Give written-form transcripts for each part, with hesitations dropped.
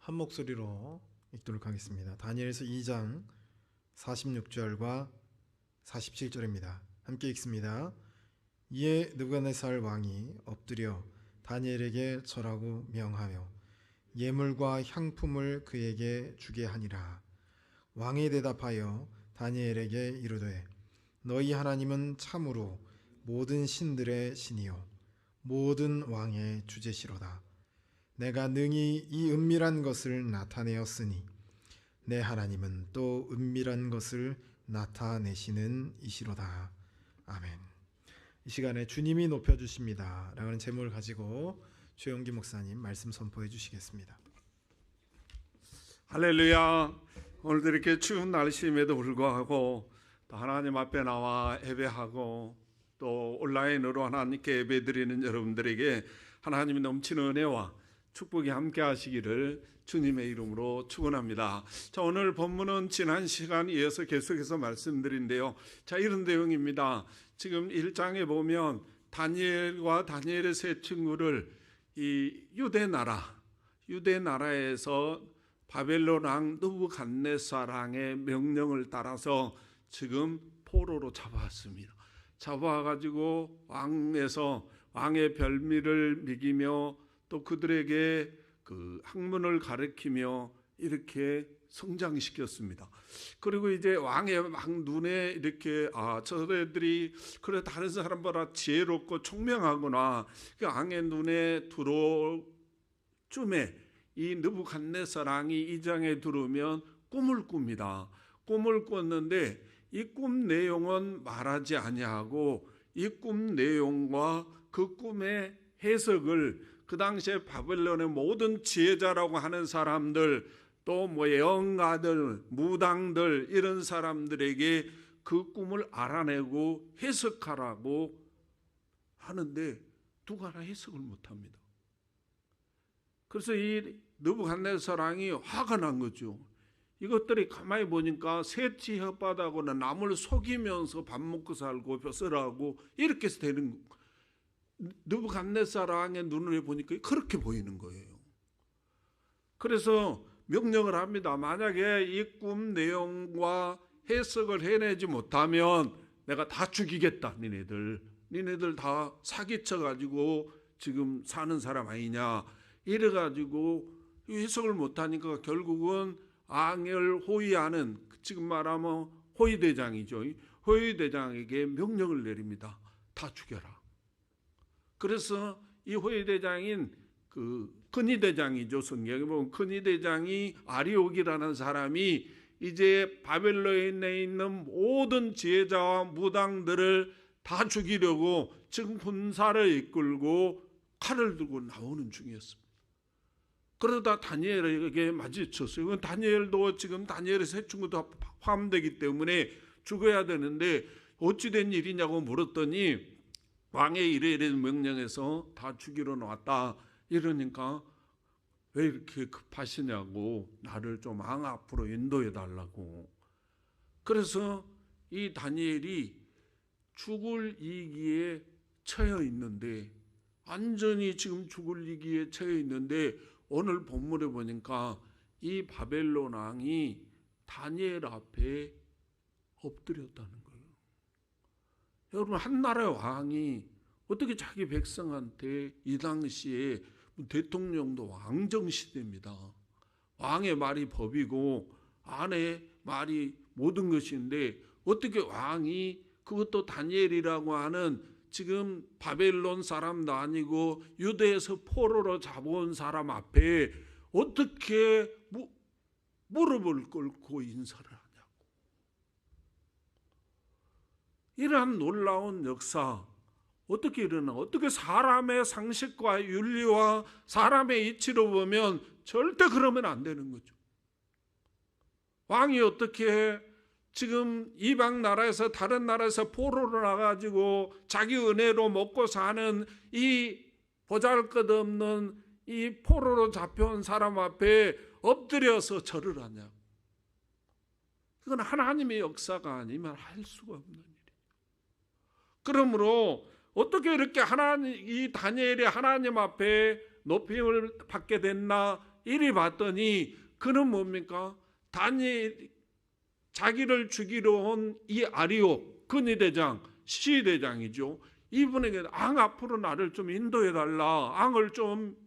한 목소리로 읽도록 하겠습니다. 다니엘서 2장 46절과 47절입니다. 함께 읽습니다. 이에 느부갓네살 왕이 엎드려 다니엘에게 절하고 명하며 예물과 향품을 그에게 주게 하니라. 왕이 대답하여 다니엘에게 이르되 너희 하나님은 참으로 모든 신들의 신이요 모든 왕의 주제시로다. 내가 능히 이 은밀한 것을 나타내었으니 내 하나님은 또 은밀한 것을 나타내시는 이시로다. 아멘. 이 시간에 주님이 높여주십니다 라는 제목을 가지고 최영기 목사님 말씀 선포해 주시겠습니다. 할렐루야. 오늘도 이렇게 추운 날씨임에도 불구하고 또 하나님 앞에 나와 예배하고 또 온라인으로 하나님께 예배드리는 여러분들에게 하나님이 넘치는 은혜와 축복이 함께 하시기를 주님의 이름으로 축원합니다. 자, 오늘 본문은 지난 시간 이어서 계속해서 말씀드린데요. 자, 이런 내용입니다. 지금 1장에 보면 다니엘과 다니엘의 세 친구를 이 유대 나라에서 바벨론 왕 느부갓네살 왕의 명령을 따라서 지금 포로로 잡아왔습니다. 잡아와가지고 왕의 별미를 먹이며 또 그들에게 그 학문을 가르치며 이렇게 성장시켰습니다. 그리고 이제 왕의 막 눈에 이렇게 저들이 그래 다른 사람보다 지혜롭고 총명하구나. 그 왕의 눈에 들어올 쯤에 이 느부갓네살 왕이 이 장에 들어오면 꿈을 꿉니다. 꿈을 꿨는데 이 꿈 내용은 말하지 아니하고 이 꿈 내용과 그 꿈의 해석을 그 당시에 바벨론의 모든 지혜자라고 하는 사람들 또 영가들, 무당들 이런 사람들에게 그 꿈을 알아내고 해석하라고 하는데 누가 하나 해석을 못합니다. 그래서 이 느부갓네살 왕이 화가 난 거죠. 이것들이 가만히 보니까 새치 혓바닥으로 남을 속이면서 밥 먹고 살고 벼슬하고 이렇게 되는 거예요. 느부갓네살 왕의 눈을 보니까 그렇게 보이는 거예요. 그래서 명령을 합니다. 만약에 이 꿈 내용과 해석을 해내지 못하면 내가 다 죽이겠다. 니네들 다 사기쳐가지고 지금 사는 사람 아니냐. 이래가지고 해석을 못하니까 결국은 왕을 호위하는 지금 말하면 호위대장이죠. 호위대장에게 명령을 내립니다. 다 죽여라. 그래서 이 호위대장인 그 근위대장이죠. 성경에 보면 근위대장이 아리옥이라는 사람이 이제 바벨론에 있는 모든 지혜자와 무당들을 다 죽이려고 지금 군사를 이끌고 칼을 들고 나오는 중이었습니다. 그러다 다니엘에게 마주쳤어요. 다니엘도 지금 다니엘의 세 친구도 포함되기 때문에 죽어야 되는데 어찌된 일이냐고 물었더니 왕의 이래 명령해서 다 죽이러 나왔다. 이러니까 왜 이렇게 급하시냐고 나를 좀 왕 앞으로 인도해 달라고. 그래서 이 다니엘이 죽을 위기에 처해 있는데 완전히 지금 죽을 위기에 처해 있는데 오늘 본문에 보니까 이 바벨론 왕이 다니엘 앞에 엎드렸다는 거예요. 여러분, 한 나라의 왕이 어떻게 자기 백성한테 이 당시에 대통령도 왕정시대입니다. 왕의 말이 법이고 아내 말이 모든 것인데 어떻게 왕이 그것도 다니엘이라고 하는 지금 바벨론 사람도 아니고 유대에서 포로로 잡아온 사람 앞에 어떻게 무릎을 꿇고 인사를 하냐고. 이러한 놀라운 역사 어떻게 일어나? 어떻게 사람의 상식과 윤리와 사람의 이치로 보면 절대 그러면 안 되는 거죠. 왕이 어떻게 지금 이방 나라에서 다른 나라에서 포로로 나가지고 자기 은혜로 먹고 사는 이 보잘것없는 이 포로로 잡혀온 사람 앞에 엎드려서 절을 하냐고. 그건 하나님의 역사가 아니면 할 수가 없는 일이에요. 그러므로 어떻게 이렇게 이 다니엘이 하나님 앞에 높임을 받게 됐나? 이리 봤더니 그는 뭡니까? 다니엘 자기를 죽이러 온 이 아리오 근위대장 시대장이죠. 이분에게 앙 앞으로 나를 좀 인도해 달라. 앙을 좀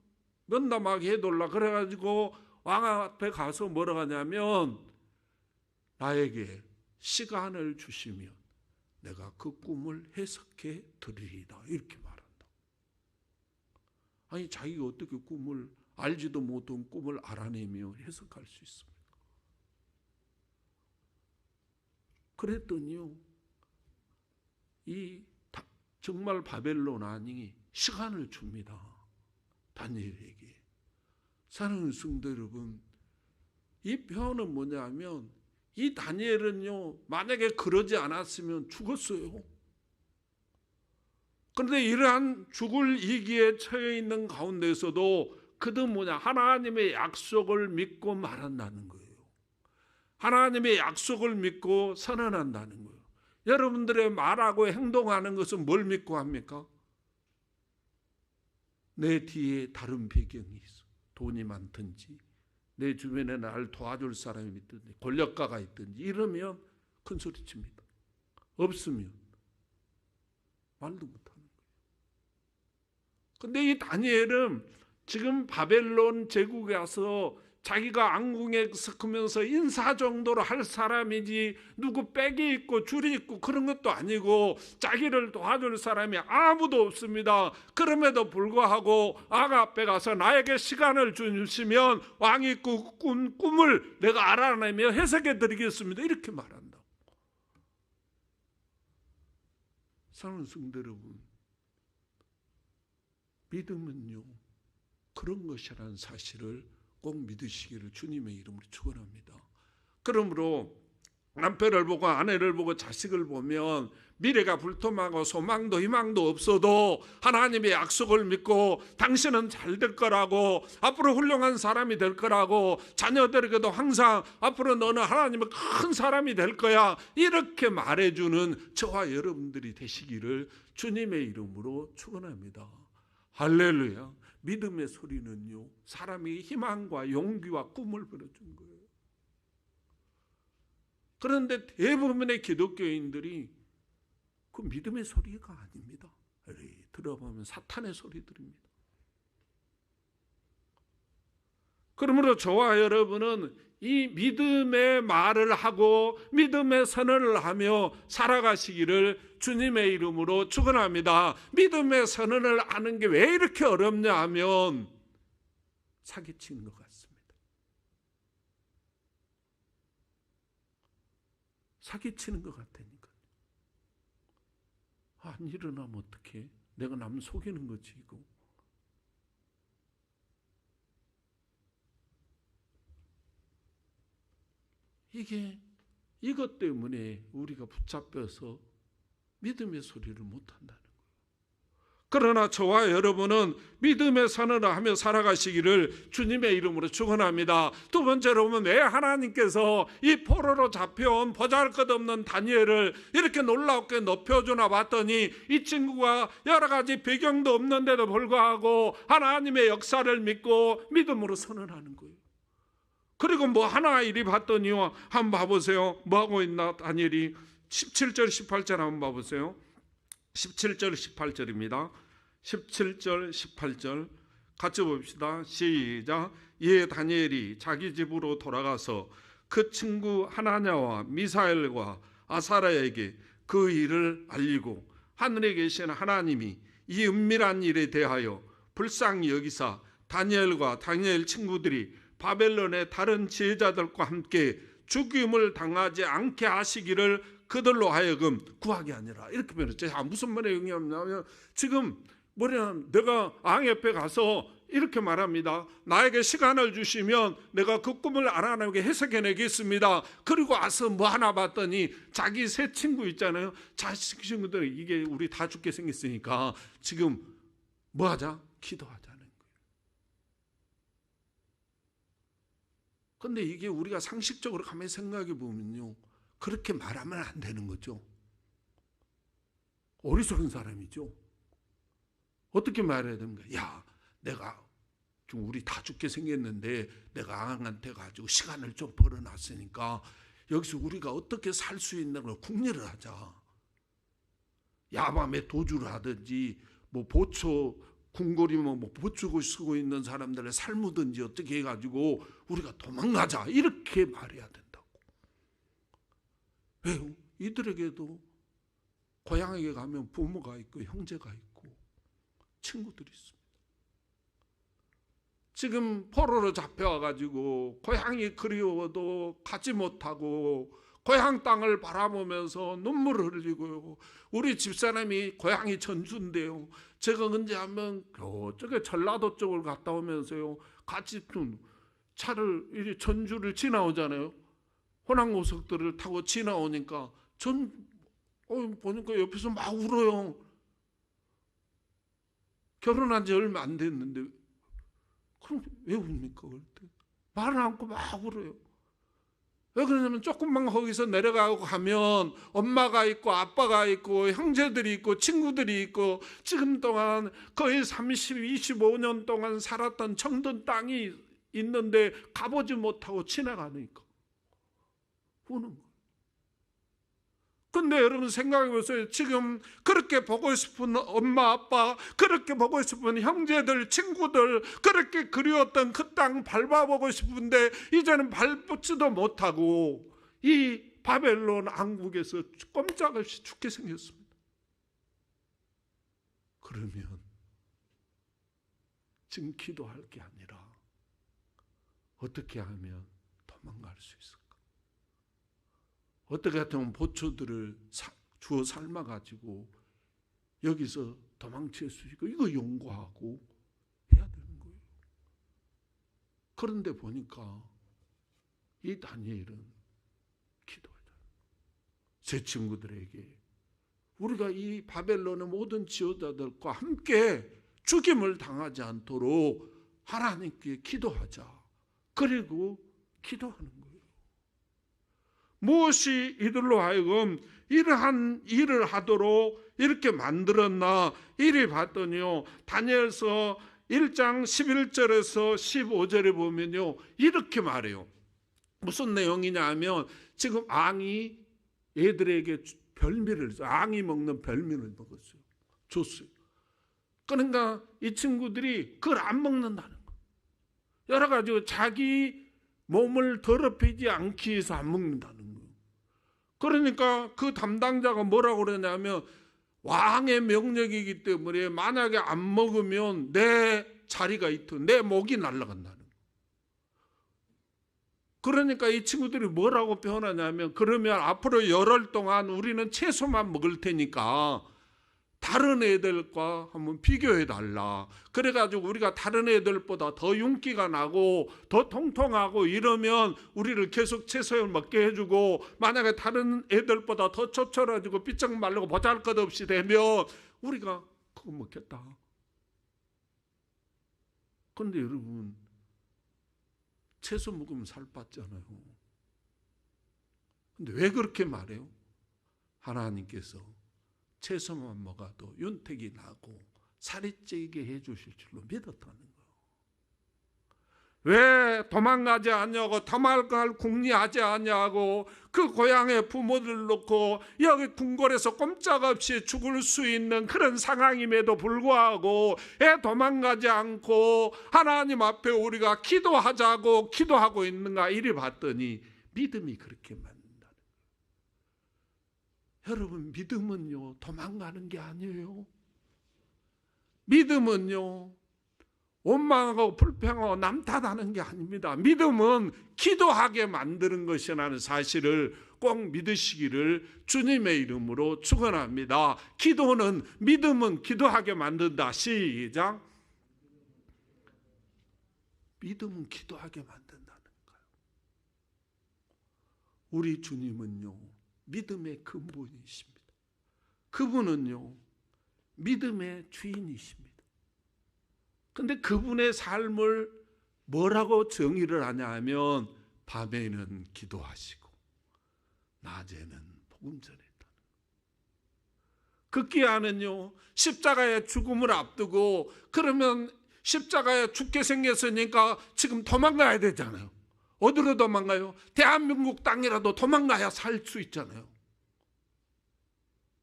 면담하게 해달라. 그래가지고 왕 앞에 가서 뭐라고 하냐면 나에게 시간을 주시면 내가 그 꿈을 해석해 드리리다. 이렇게 말한다. 아니 자기가 어떻게 꿈을 알지도 못한 꿈을 알아내며 해석할 수 있습니까? 그랬더니요. 정말 바벨론 왕이 시간을 줍니다. 다니엘에게. 사랑하는 성도 여러분, 이 표현은 뭐냐면 이 다니엘은요, 만약에 그러지 않았으면 죽었어요. 그런데 이러한 죽을 위기에 처해 있는 가운데서도 그도 뭐냐, 하나님의 약속을 믿고 말한다는 거예요. 하나님의 약속을 믿고 선언한다는 거예요. 여러분들의 말하고 행동하는 것은 뭘 믿고 합니까? 내 뒤에 다른 배경이 있어. 돈이 많든지 내 주변에 나를 도와줄 사람이 있든지 권력가가 있든지 이러면 큰 소리 칩니다. 없으면 말도 못하는 거예요. 근데 이 다니엘은 지금 바벨론 제국에 와서 자기가 앙궁에 섞으면서 인사 정도로 할 사람이지 누구 빽이 있고 줄이 있고 그런 것도 아니고 자기를 도와줄 사람이 아무도 없습니다. 그럼에도 불구하고 왕 앞에 가서 나에게 시간을 주시면 왕이 꾼 꿈을 내가 알아내며 해석해 드리겠습니다. 이렇게 말한다. 사랑하는 성도 여러분, 믿음은요 그런 것이라는 사실을 꼭 믿으시기를 주님의 이름으로 축원합니다. 그러므로 남편을 보고 아내를 보고 자식을 보면 미래가 불투명하고 소망도 희망도 없어도 하나님의 약속을 믿고 당신은 잘 될 거라고, 앞으로 훌륭한 사람이 될 거라고, 자녀들에게도 항상 앞으로 너는 하나님의 큰 사람이 될 거야, 이렇게 말해주는 저와 여러분들이 되시기를 주님의 이름으로 축원합니다. 할렐루야. 믿음의 소리는요, 사람이 희망과 용기와 꿈을 불어준 거예요. 그런데 대부분의 기독교인들이 그 믿음의 소리가 아닙니다. 들어보면 사탄의 소리들입니다. 그러므로 저와 여러분은 이 믿음의 말을 하고 믿음의 선언을 하며 살아가시기를 주님의 이름으로 축원합니다. 믿음의 선언을 하는 게 왜 이렇게 어렵냐 하면 사기치는 것 같습니다. 사기치는 것 같으니까. 안 일어나면 어떡해? 내가 남 속이는 거지 이거. 이것 때문에 우리가 붙잡혀서 믿음의 소리를 못한다는 거예요. 그러나 저와 여러분은 믿음의 선언을 하며 살아가시기를 주님의 이름으로 축원합니다. 두 번째로 보면 왜 하나님께서 이 포로로 잡혀온 보잘것없는 다니엘을 이렇게 놀랍게 높여주나 봤더니 이 친구가 여러 가지 배경도 없는데도 불구하고 하나님의 역사를 믿고 믿음으로 선언하는 거예요. 그리고 뭐 하나 이리 봤더니요, 한번 봐보세요. 뭐하고 있나 다니엘이. 17절 18절 한번 봐보세요. 17절 18절입니다 17절 18절 같이 봅시다. 시작. 이에 다니엘이 자기 집으로 돌아가서 그 친구 하나냐와 미사엘과 아사랴에게 그 일을 알리고 하늘에 계신 하나님이 이 은밀한 일에 대하여 불쌍히 여기사 다니엘과 다니엘 친구들이 바벨론의 다른 지혜자들과 함께 죽임을 당하지 않게 하시기를 그들로 하여금 구하게 하니라. 이렇게 표현했죠. 무슨 말에 의미냐면 지금 뭐냐면 내가 왕 옆에 가서 이렇게 말합니다. 나에게 시간을 주시면 내가 그 꿈을 알아내게 해석해내겠습니다. 그리고 와서 뭐 하나 봤더니 자기 새 친구 있잖아요. 자식 친구들 이게 우리 다 죽게 생겼으니까 지금 뭐 하자? 기도하자. 근데 이게 우리가 상식적으로 가만히 생각해 보면요, 그렇게 말하면 안 되는 거죠. 어리석은 사람이죠. 어떻게 말해야 됩니까? 야, 내가 좀 우리 다 죽게 생겼는데 내가 왕한테 가지고 시간을 좀 벌어놨으니까 여기서 우리가 어떻게 살 수 있는 걸 궁리를 하자. 야밤에 도주를 하든지 뭐 보초 궁궐이면 뭐 보초고 쓰고 있는 사람들의 삶이든지 어떻게 해가지고 우리가 도망가자 이렇게 말해야 된다고. 왜요? 이들에게도 고향에 가면 부모가 있고 형제가 있고 친구들이 있습니다. 지금 포로로 잡혀와가지고 고향이 그리워도 가지 못하고 고향 땅을 바라보면서 눈물을 흘리고요. 우리 집사람이 고향이 전주인데요. 제가 언제 한번 저쪽에 전라도 쪽을 갔다 오면서요. 같이 차를 이렇게 전주를 지나오잖아요. 호남고속도로를 타고 지나오니까 보니까 옆에서 막 울어요. 결혼한 지 얼마 안 됐는데 그럼 왜 웁니까? 그럴 때 말을 않고 막 울어요. 왜 그러냐면 조금만 거기서 내려가고 가면 엄마가 있고 아빠가 있고 형제들이 있고 친구들이 있고 지금 동안 거의 30, 25년 동안 살았던 청돈 땅이 있는데 가보지 못하고 지나가니까 우는 거예요. 근데 여러분 생각해 보세요. 지금 그렇게 보고 싶은 엄마 아빠, 그렇게 보고 싶은 형제들 친구들, 그렇게 그리웠던 그 땅 밟아보고 싶은데 이제는 밟지도 못하고 이 바벨론 왕국에서 꼼짝없이 죽게 생겼습니다. 그러면 지금 기도할 게 아니라 어떻게 하면 도망갈 수 있을까? 어떻게 하면 보초들을 주워 삶아가지고 여기서 도망칠 수 있고 이거 연구하고 해야 되는 거예요. 그런데 보니까 이 다니엘은 기도하자. 제 친구들에게 우리가 이 바벨론의 모든 지도자들과 함께 죽임을 당하지 않도록 하나님께 기도하자. 그리고 기도하는 거예요. 무엇이 이들로 하여금 이러한 일을 하도록 이렇게 만들었나 이리 봤더니요. 다니엘서 1장 11절에서 15절에 보면요. 이렇게 말해요. 무슨 내용이냐 하면 지금 왕이 얘들에게 별미를 왕이 먹는 별미를 먹었어요. 줬어요. 그러니까 이 친구들이 그걸 안 먹는다는 거예요. 여러 가지 자기 몸을 더럽히지 않기 위해서 안 먹는다는 거예요. 그러니까 그 담당자가 뭐라고 그러냐면 왕의 명령이기 때문에 만약에 안 먹으면 내 자리가 있고 내 목이 날아간다는 거예요. 그러니까 이 친구들이 뭐라고 표현하냐면 그러면 앞으로 열흘 동안 우리는 채소만 먹을 테니까 다른 애들과 한번 비교해 달라. 그래가지고 우리가 다른 애들보다 더 윤기가 나고 더 통통하고 이러면 우리를 계속 채소를 먹게 해주고 만약에 다른 애들보다 더 초촐해지고 삐쩍 말르고 보잘것없이 되면 우리가 그거 먹겠다. 그런데 여러분 채소 먹으면 살 빠잖아요. 근데 왜 그렇게 말해요? 하나님께서 채소만 먹어도 윤택이 나고 살이 찌게 해주실 줄로 믿었다는 거예요. 왜 도망가지 않냐고 도망갈 궁리하지 않냐고 그 고향의 부모들 놓고 여기 궁궐에서 꼼짝없이 죽을 수 있는 그런 상황임에도 불구하고 왜 도망가지 않고 하나님 앞에 우리가 기도하자고 기도하고 있는가 이리 봤더니 믿음이 그렇게 많다. 여러분 믿음은요 도망가는 게 아니에요. 믿음은요 원망하고 불평하고 남 탓하는 게 아닙니다. 믿음은 기도하게 만드는 것이라는 사실을 꼭 믿으시기를 주님의 이름으로 축원합니다. 기도는 믿음은 기도하게 만든다. 시작. 믿음은 기도하게 만든다는 거예요. 우리 주님은요 믿음의 근본이십니다. 그분은요 믿음의 주인이십니다. 근데 그분의 삶을 뭐라고 정의를 하냐 하면 밤에는 기도하시고 낮에는 복음 전했다. 극기야는요 십자가의 죽음을 앞두고 그러면 십자가에 죽게 생겼으니까 지금 도망가야 되잖아요. 어디로 도망가요? 대한민국 땅이라도 도망가야 살 수 있잖아요.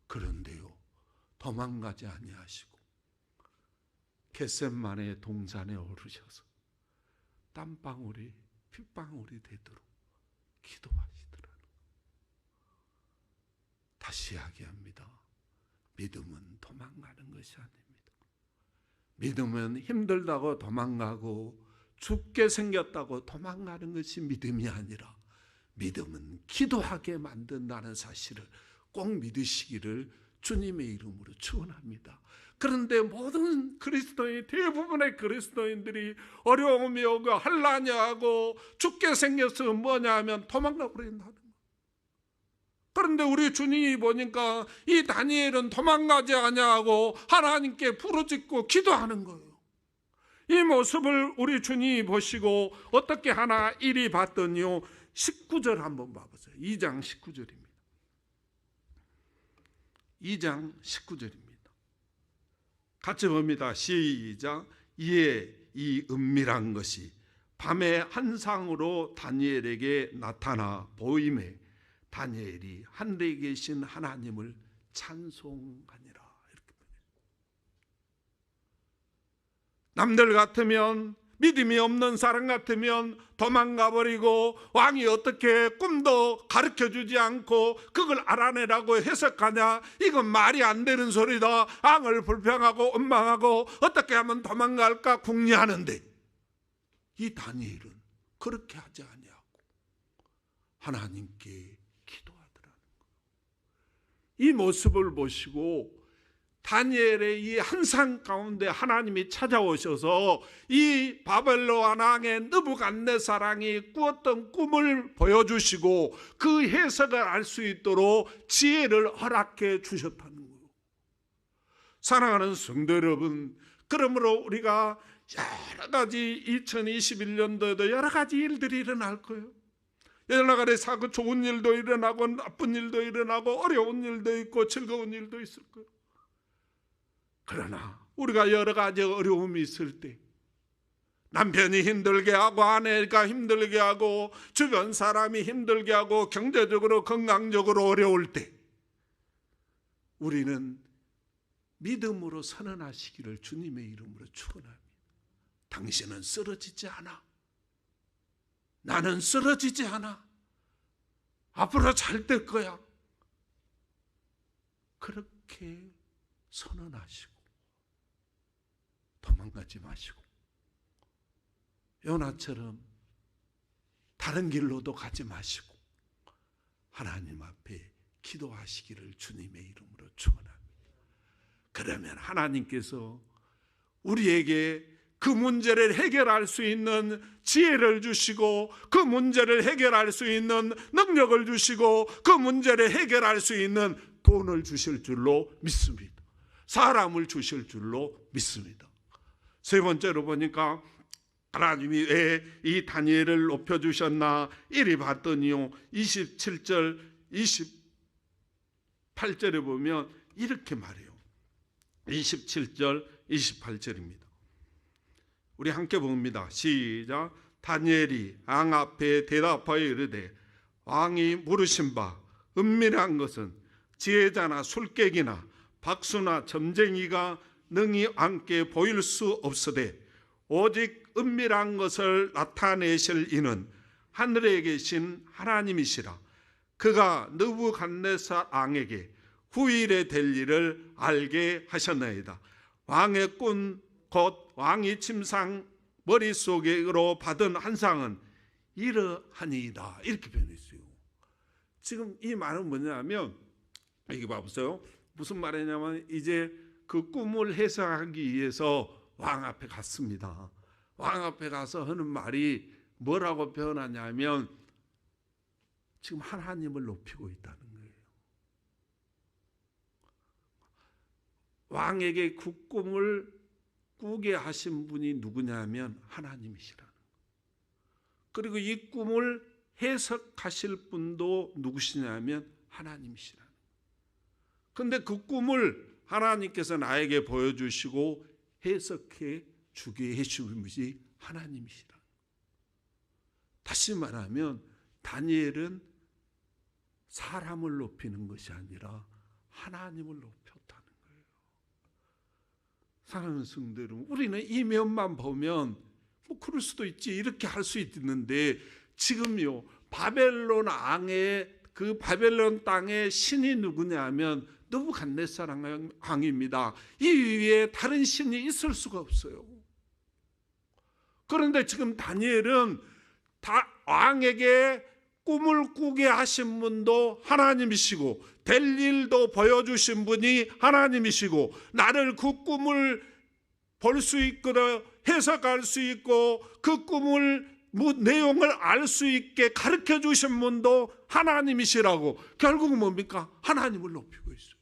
그런데요, 도망가지 아니하시고 겟세마네 동산에 오르셔서 땀방울이 핏방울이 되도록 기도하시더라는. 다시 이야기합니다. 믿음은 도망가는 것이 아닙니다. 믿음은 힘들다고 도망가고 죽게 생겼다고 도망가는 것이 믿음이 아니라 믿음은 기도하게 만든다는 사실을 꼭 믿으시기를 주님의 이름으로 축원합니다. 그런데 모든 그리스도인, 대부분의 그리스도인들이 어려움이 오고 환난이 오고 죽게 생겨서 뭐냐 하면 도망가 버린다는 거예요. 그런데 우리 주님이 보니까 이 다니엘은 도망가지 아니하고 하나님께 부르짖고 기도하는 거예요. 이 모습을 우리 주님이 보시고 어떻게 하나 이리 봤더니요, 19절 한번 봐보세요. 2장 19절입니다. 2장 19절입니다. 같이 봅니다. 시작. 이에 이 은밀한 것이 밤의 환상으로 다니엘에게 나타나 보임에 다니엘이 하늘에 계신 하나님을 찬송하니라. 이렇게. 남들 같으면, 믿음이 없는 사람 같으면 도망가버리고 왕이 어떻게 꿈도 가르쳐주지 않고 그걸 알아내라고 해석하냐, 이건 말이 안 되는 소리다, 왕을 불평하고 원망하고 어떻게 하면 도망갈까 궁리하는데, 이 다니엘은 그렇게 하지 아니하고 하나님께 기도하더라는 거예요. 이 모습을 보시고 다니엘의 이 환상 가운데 하나님이 찾아오셔서 이 바벨론 왕의 느부갓네살이 꾸었던 꿈을 보여주시고 그 해석을 알 수 있도록 지혜를 허락해 주셨다는 거예요. 사랑하는 성도 여러분, 그러므로 우리가 여러 가지 2021년도에도 여러 가지 일들이 일어날 거예요. 여러 가지 사고, 좋은 일도 일어나고 나쁜 일도 일어나고 어려운 일도 있고 즐거운 일도 있을 거예요. 그러나 우리가 여러 가지 어려움이 있을 때, 남편이 힘들게 하고 아내가 힘들게 하고 주변 사람이 힘들게 하고 경제적으로 건강적으로 어려울 때, 우리는 믿음으로 선언하시기를 주님의 이름으로 축원합니다. 당신은 쓰러지지 않아. 나는 쓰러지지 않아. 앞으로 잘 될 거야. 그렇게 선언하시고 도망가지 마시고 요나처럼 다른 길로도 가지 마시고 하나님 앞에 기도하시기를 주님의 이름으로 축원합니다. 그러면 하나님께서 우리에게 그 문제를 해결할 수 있는 지혜를 주시고 그 문제를 해결할 수 있는 능력을 주시고 그 문제를 해결할 수 있는 돈을 주실 줄로 믿습니다. 사람을 주실 줄로 믿습니다. 세 번째로 보니까 하나님이 왜 이 다니엘을 높여주셨나 이리 봤더니요, 27절 28절에 보면 이렇게 말해요. 27절 28절입니다. 우리 함께 봅니다. 시작. 다니엘이 왕 앞에 대답하여 이르되 왕이 물으신 바 은밀한 것은 지혜자나 술객이나 박수나 점쟁이가 능히 왕께 보일 수 없으되 오직 은밀한 것을 나타내실 이는 하늘에 계신 하나님이시라. 그가 느부갓네살 왕에게 후일에 될 일을 알게 하셨나이다. 왕의 꿈 곧 왕이 침상 머릿속으로 받은 환상은 이러하니이다. 이렇게 표현했어요. 지금 이 말은 뭐냐면, 이게 봐보세요. 무슨 말이냐면 이제 그 꿈을 해석하기 위해서 왕 앞에 갔습니다. 왕 앞에 가서 하는 말이 뭐라고 표현하냐면 지금 하나님을 높이고 있다는 거예요. 왕에게 그 꿈을 꾸게 하신 분이 누구냐면 하나님이시라는 거예요. 그리고 이 꿈을 해석하실 분도 누구시냐면 하나님이시라는 거예요. 그런데 그 꿈을 하나님께서 나에게 보여주시고 해석해 주게 해주신 분이 하나님이시라. 다시 말하면 다니엘은 사람을 높이는 것이 아니라 하나님을 높였다는 거예요. 사랑하는 성도 여러분, 우리는 이 면만 보면 뭐 그럴 수도 있지 이렇게 할 수 있는데, 지금요 바벨론 왕의 그 바벨론 땅의 신이 누구냐 하면 느부갓네살 왕입니다. 이 위에 다른 신이 있을 수가 없어요. 그런데 지금 다니엘은 왕에게 꿈을 꾸게 하신 분도 하나님이시고 될 일도 보여주신 분이 하나님이시고 나를 그 꿈을 볼 수 있고 해석할 수 있고 그 꿈을 내용을 알 수 있게 가르쳐 주신 분도 하나님이시라고, 결국은 뭡니까? 하나님을 높이고 있어요.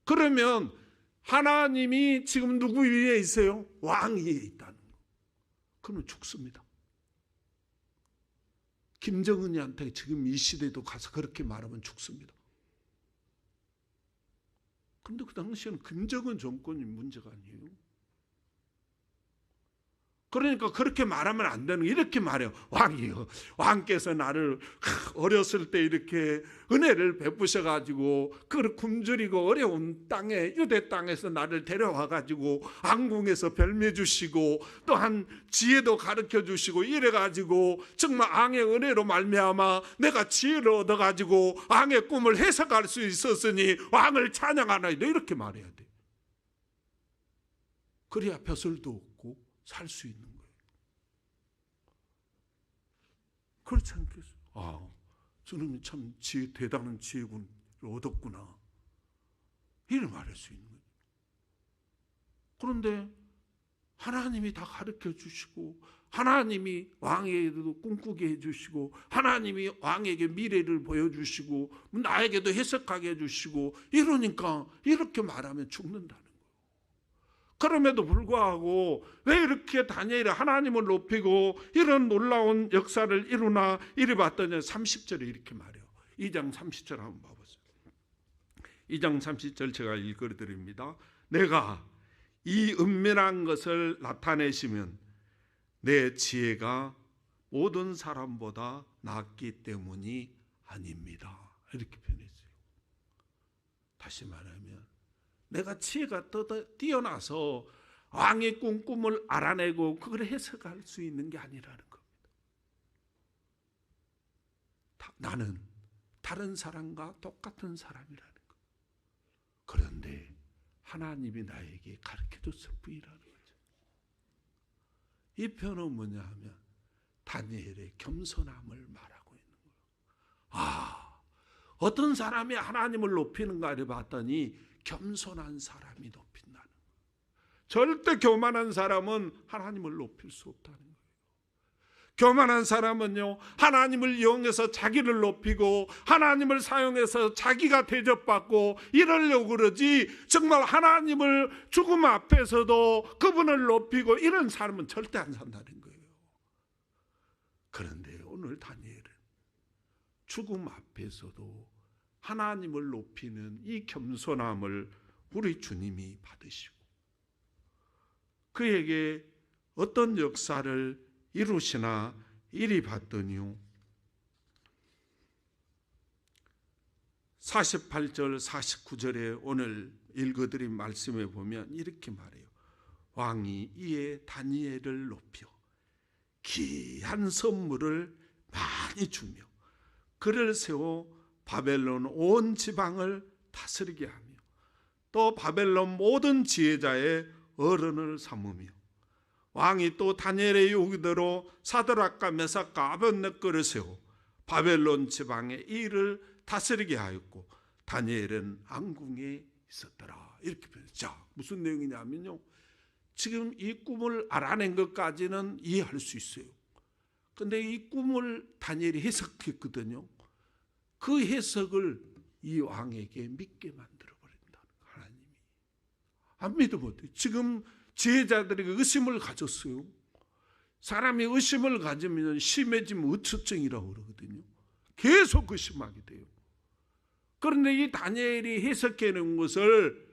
그러면 하나님이 지금 누구 위에 있어요? 왕 위에 있다는 거. 그러면 죽습니다. 김정은이한테 지금 이 시대도 가서 그렇게 말하면 죽습니다. 그런데 그 당시에는 김정은 정권이 문제가 아니에요. 그러니까 그렇게 말하면 안 되는, 이렇게 말해요. 왕이요, 왕께서 나를 어렸을 때 이렇게 은혜를 베푸셔가지고 그 굶주리고 어려운 땅에, 유대 땅에서 나를 데려와가지고 왕궁에서 별매 주시고 또한 지혜도 가르쳐 주시고 이래가지고 정말 왕의 은혜로 말미암아 내가 지혜를 얻어가지고 왕의 꿈을 해석할 수 있었으니 왕을 찬양하나이다, 이렇게 말해야 돼. 그래야 벼슬도 없고 살 수 있는 거예요. 그렇지 않겠어요? 아, 저놈이 참 대단한 지혜를 얻었구나, 이를 말할 수 있는 거예요. 그런데 하나님이 다 가르쳐 주시고 하나님이 왕에게도 꿈꾸게 해주시고 하나님이 왕에게 미래를 보여주시고 나에게도 해석하게 해주시고 이러니까 이렇게 말하면 죽는다는 거예요. 그럼에도 불구하고 왜 이렇게 다니엘이 하나님을 높이고 이런 놀라운 역사를 이루나, 이리 봤더니 30절에 이렇게 말해요. 2장 30절 한번 봐보세요. 2장 30절 제가 읽어드립니다. 내가 이 은밀한 것을 나타내시면 내 지혜가 모든 사람보다 낫기 때문이 아닙니다, 이렇게 표현했어요. 다시 말하면 내가 지혜가 뛰어나서 왕의 꿈을 알아내고 그걸 해석할 수 있는 게 아니라는 겁니다. 나는 다른 사람과 똑같은 사람이라는 거. 그런데 하나님이 나에게 가르쳐줬을 뿐이라는 거죠. 이 표현은 뭐냐 하면 다니엘의 겸손함을 말하고 있는 거예요. 아, 어떤 사람이 하나님을 높이는가를 봤더니 겸손한 사람이 높인다는 거예요. 절대 교만한 사람은 하나님을 높일 수 없다는 거예요. 교만한 사람은요, 하나님을 이용해서 자기를 높이고 하나님을 사용해서 자기가 대접받고 이러려고 그러지, 정말 하나님을 죽음 앞에서도 그분을 높이고 이런 사람은 절대 안 산다는 거예요. 그런데 오늘 다니엘은 죽음 앞에서도 하나님을 높이는 이 겸손함을 우리 주님이 받으시고 그에게 어떤 역사를 이루시나, 이리 봤더니요 48절 49절에 오늘 읽어드린 말씀에 보면 이렇게 말해요. 왕이 이에 다니엘을 높여 귀한 선물을 많이 주며 그를 세워 바벨론 온 지방을 다스리게 하며 또 바벨론 모든 지혜자의 어른을 삼으며, 왕이 또 다니엘의 요구대로 사드락과 메삭과 아벳네고를 세워 바벨론 지방의 일을 다스리게 하였고 다니엘은 왕궁에 있었더라, 이렇게 표현해요. 자, 무슨 내용이냐면요, 지금 이 꿈을 알아낸 것까지는 이해할 수 있어요. 근데 이 꿈을 다니엘이 해석했거든요. 그 해석을 이 왕에게 믿게 만들어버린다. 하나님이 안 믿으면 돼요. 지금 지혜자들에게 의심을 가졌어요. 사람이 의심을 가지면 심해지면 의처증이라고 그러거든요. 계속 의심하게 돼요. 그런데 이 다니엘이 해석해 놓은 것을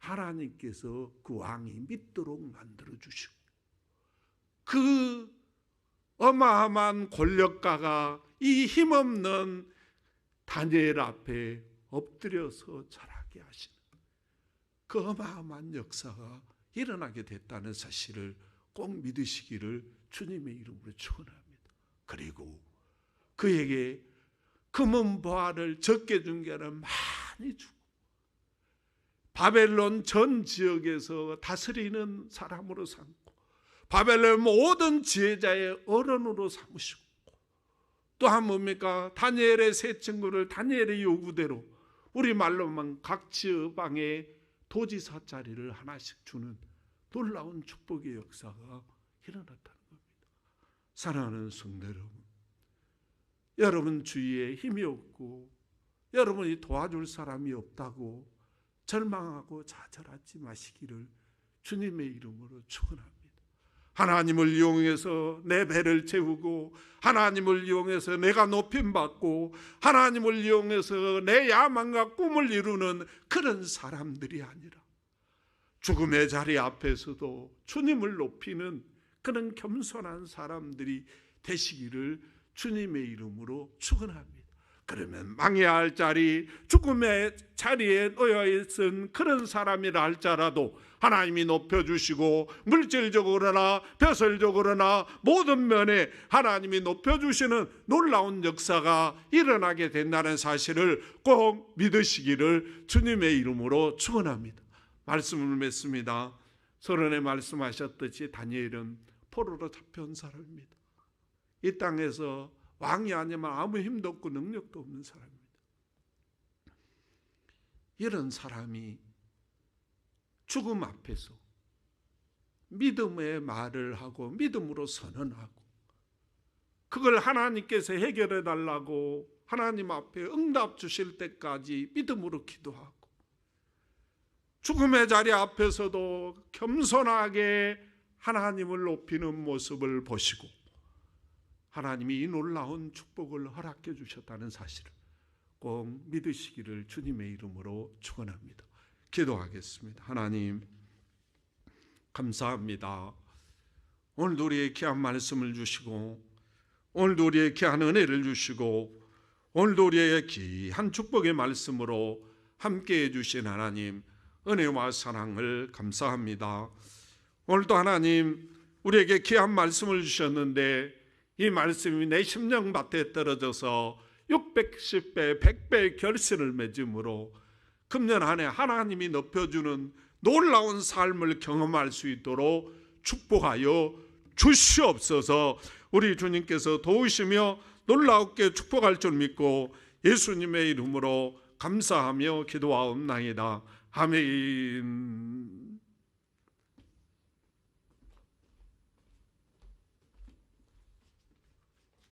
하나님께서 그 왕이 믿도록 만들어 주시고 그 어마어마한 권력가가 이 힘없는 다니엘 앞에 엎드려서 절하게 하시는 그 어마어마한 역사가 일어나게 됐다는 사실을 꼭 믿으시기를 주님의 이름으로 축원합니다. 그리고 그에게 금은 보화를 적게 준 게 아니라 많이 주고 바벨론 전 지역에서 다스리는 사람으로 삼고 바벨론 모든 지혜자의 어른으로 삼으시고 또한 뭡니까? 다니엘의 세 친구를 다니엘의 요구대로 우리말로만 각 지방에 도지사 자리를 하나씩 주는 놀라운 축복의 역사가 일어났다는 겁니다. 사랑하는 성도 여러분, 여러분 주위에 힘이 없고 여러분이 도와줄 사람이 없다고 절망하고 좌절하지 마시기를 주님의 이름으로 축원합니다. 하나님을 이용해서 내 배를 채우고 하나님을 이용해서 내가 높임받고 하나님을 이용해서 내 야망과 꿈을 이루는 그런 사람들이 아니라 죽음의 자리 앞에서도 주님을 높이는 그런 겸손한 사람들이 되시기를 주님의 이름으로 축원합니다. 그러면 망해야 할 자리, 죽음의 자리에 놓여 있은 그런 사람이라 할지라도 하나님이 높여주시고 물질적으로나 벼슬적으로나 모든 면에 하나님이 높여주시는 놀라운 역사가 일어나게 된다는 사실을 꼭 믿으시기를 주님의 이름으로 축원합니다. 말씀을 맺습니다. 서론에 말씀하셨듯이 다니엘은 포로로 잡혀온 사람입니다. 이 땅에서 왕이 아니면 아무 힘도 없고 능력도 없는 사람입니다. 이런 사람이 죽음 앞에서 믿음의 말을 하고 믿음으로 선언하고 그걸 하나님께서 해결해 달라고 하나님 앞에 응답 주실 때까지 믿음으로 기도하고 죽음의 자리 앞에서도 겸손하게 하나님을 높이는 모습을 보시고 하나님이 이 놀라운 축복을 허락해 주셨다는 사실을 꼭 믿으시기를 주님의 이름으로 축원합니다. 기도하겠습니다. 하나님 감사합니다. 오늘도 우리의 귀한 말씀을 주시고 오늘도 우리의 귀한 은혜를 주시고 오늘도 우리의 귀한 축복의 말씀으로 함께해 주신 하나님 은혜와 사랑을 감사합니다. 오늘도 하나님 우리에게 귀한 말씀을 주셨는데 이 말씀이 내 심령밭에 떨어져서 610배, 100배의 결실을 맺음으로 금년 한 해 하나님이 높여주는 놀라운 삶을 경험할 수 있도록 축복하여 주시옵소서. 우리 주님께서 도우시며 놀랍게 축복할 줄 믿고 예수님의 이름으로 감사하며 기도하옵나이다. 아멘.